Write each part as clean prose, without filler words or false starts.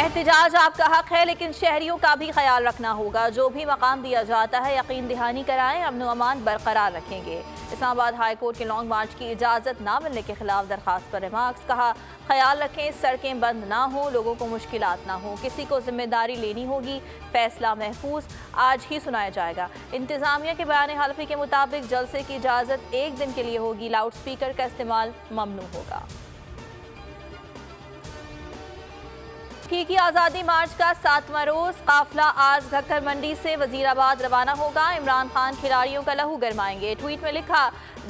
एहतिजाज आपका हक है, लेकिन शहरियों का भी ख्याल रखना होगा। जो भी मकाम दिया जाता है यकीन दहानी कराएं, अमन व अमान बरकरार रखेंगे। इस्लामाबाद हाई कोर्ट के लॉन्ग मार्च की इजाज़त ना मिलने के खिलाफ दरख्वास्त पर रिमार्क्स। कहा, ख्याल रखें सड़कें बंद ना हो, लोगों को मुश्किलात ना हो, किसी को जिम्मेदारी लेनी होगी, फैसला महफूज आज ही सुनाया जाएगा। इंतजामिया के बयान हल्फी के मुताबिक जलसे की इजाज़त 1 दिन के लिए होगी, लाउड स्पीकर का इस्तेमाल ममनू होगा। हकीकी आज़ादी मार्च का 7वां रोज काफिला आज घक्कर मंडी से वजीराबाद रवाना होगा। इमरान खान खिलाड़ियों का लहू गरमाएंगे। ट्वीट में लिखा,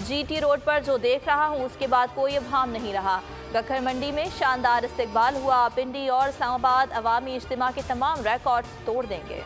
GT रोड पर जो देख रहा हूँ उसके बाद कोई अभाम नहीं रहा। घक्कर मंडी में शानदार इस्तकबाल हुआ। पिंडी और इस्लामाबाद अवामी इज्तिमा के तमाम रिकॉर्ड्स तोड़ देंगे।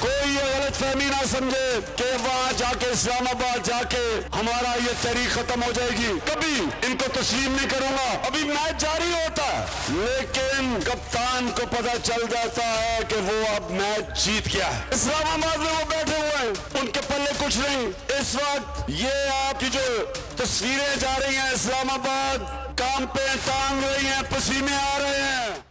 कोई ये गलत फहमी ना समझे कि वहाँ जाके इस्लामाबाद जाके हमारा ये तहरीक खत्म हो जाएगी। कभी इनको तस्लीम नहीं करूंगा। अभी मैच जारी होता है, लेकिन कप्तान को पता चल जाता है कि वो अब मैच जीत गया है। इस्लामाबाद में वो बैठे हुए हैं, उनके पल्ले कुछ नहीं। इस वक्त ये आपकी जो तस्वीरें जा रही हैं, इस्लामाबाद काम पे टांग रही हैं, पसीने आ रहे हैं।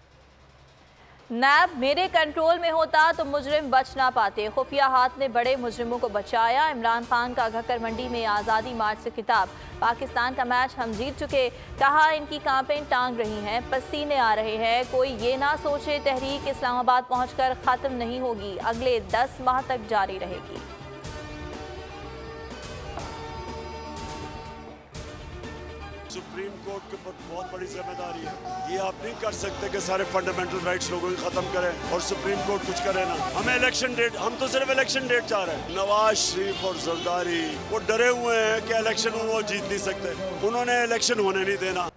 नैब मेरे कंट्रोल में होता तो मुजरिम बच ना पाते। खुफिया हाथ ने बड़े मुजरिमों को बचाया। इमरान खान का घक्कर मंडी में आज़ादी मार्च से खिताब। पाकिस्तान का मैच हम जीत चुके। कहा, इनकी कांपें टांग रही हैं, पसीने आ रहे हैं। कोई ये ना सोचे तहरीक इस्लामाबाद पहुंचकर ख़त्म नहीं होगी, अगले 10 माह तक जारी रहेगी। सुप्रीम कोर्ट के ऊपर बहुत बड़ी जिम्मेदारी है। ये आप नहीं कर सकते कि सारे फंडामेंटल राइट्स लोगों की खत्म करें और सुप्रीम कोर्ट कुछ करे ना। हमें इलेक्शन डेट, हम तो सिर्फ इलेक्शन डेट चाह रहे हैं। नवाज शरीफ और जरदारी वो डरे हुए हैं कि इलेक्शन वो जीत नहीं सकते, उन्होंने इलेक्शन होने नहीं देना।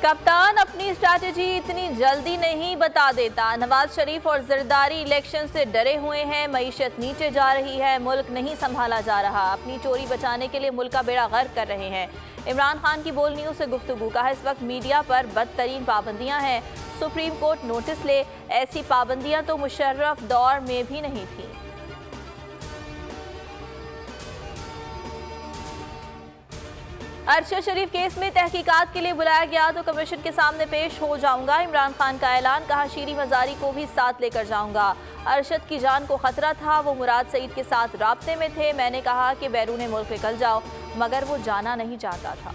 कप्तान अपनी स्ट्रैटेजी इतनी जल्दी नहीं बता देता। नवाज शरीफ और जरदारी इलेक्शन से डरे हुए हैं। मईशत नीचे जा रही है, मुल्क नहीं संभाला जा रहा। अपनी चोरी बचाने के लिए मुल्क का बेड़ा गर्क कर रहे हैं। इमरान खान की बोल न्यूज़ से गुफ्तगू। कहा, इस वक्त मीडिया पर बदतरीन पाबंदियां हैं, सुप्रीम कोर्ट नोटिस ले। ऐसी पाबंदियां तो मुशर्रफ दौर में भी नहीं थी। अरशद शरीफ केस में तहकीकात के लिए बुलाया गया तो कमीशन के सामने पेश हो जाऊंगा। इमरान खान का ऐलान। कहा, शीरी मजारी को भी साथ लेकर जाऊंगा। अरशद की जान को खतरा था, वो मुराद सईद के साथ राब्ते में थे। मैंने कहा कि बैरून मुल्क निकल जाओ, मगर वो जाना नहीं चाहता था।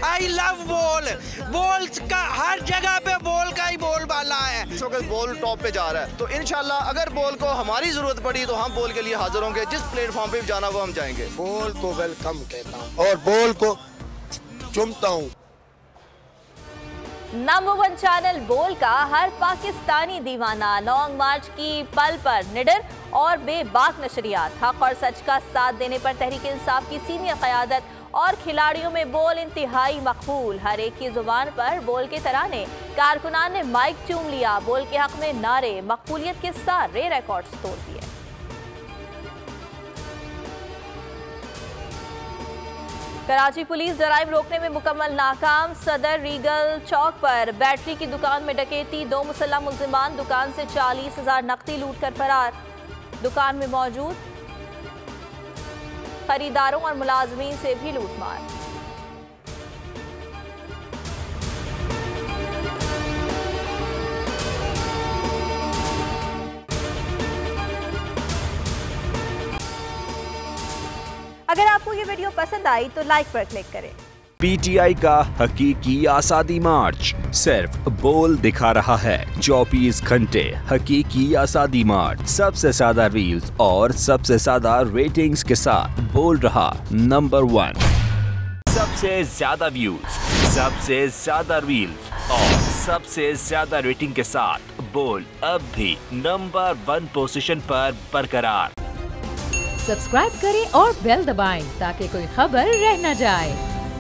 आई लव बॉल, बॉल का हर जगह पे बॉल का ही बोल बाला है। इस वक्त बॉल टॉप पे जा रहा है, तो इंशाल्लाह अगर बॉल को हमारी जरूरत पड़ी तो हम बॉल के लिए हाजिर होंगे। जिस प्लेटफॉर्म पे भी जाना वो हम जाएंगे। बॉल को वेलकम कहता हूँ और बॉल को चुमता हूँ। नंबर 1 चैनल बोल का हर पाकिस्तानी दीवाना। लॉन्ग मार्च की पल पर निडर और बेबाक नशरियात। हक और सच का साथ देने पर तहरीक इंसाफ की सीनियर क़यादत और खिलाड़ियों में बोल इंतहाई मकबूल। हर एक की जुबान पर बोल के तराने। कारकुनान ने माइक चूम लिया। बोल के हक में नारे, मकबूलियत के सारे रिकॉर्ड्स तोड़ दिए। कराची पुलिस जराइम रोकने में मुकम्मल नाकाम। सदर रीगल चौक पर बैटरी की दुकान में डकैती। 2 मुसल्लह मुल्जिमान दुकान से 40,000 नकदी लूट कर फरार। दुकान में मौजूद खरीदारों और मुलाजमीन से भी लूटमार। अगर आपको ये वीडियो पसंद आई तो लाइक पर क्लिक करें। PTI का हकीकी आज़ादी मार्च सिर्फ बोल दिखा रहा है। 24 घंटे हकीकी आज़ादी मार्च, सबसे ज्यादा रील्स और सबसे ज्यादा रेटिंग्स के साथ बोल रहा नंबर 1। सबसे ज्यादा व्यूज, सबसे ज्यादा रील्स और सबसे ज्यादा रेटिंग के साथ बोल अब भी नंबर 1 पोजीशन पर बरकरार। सब्सक्राइब करें और बेल दबाएं ताकि कोई खबर रह न जाए।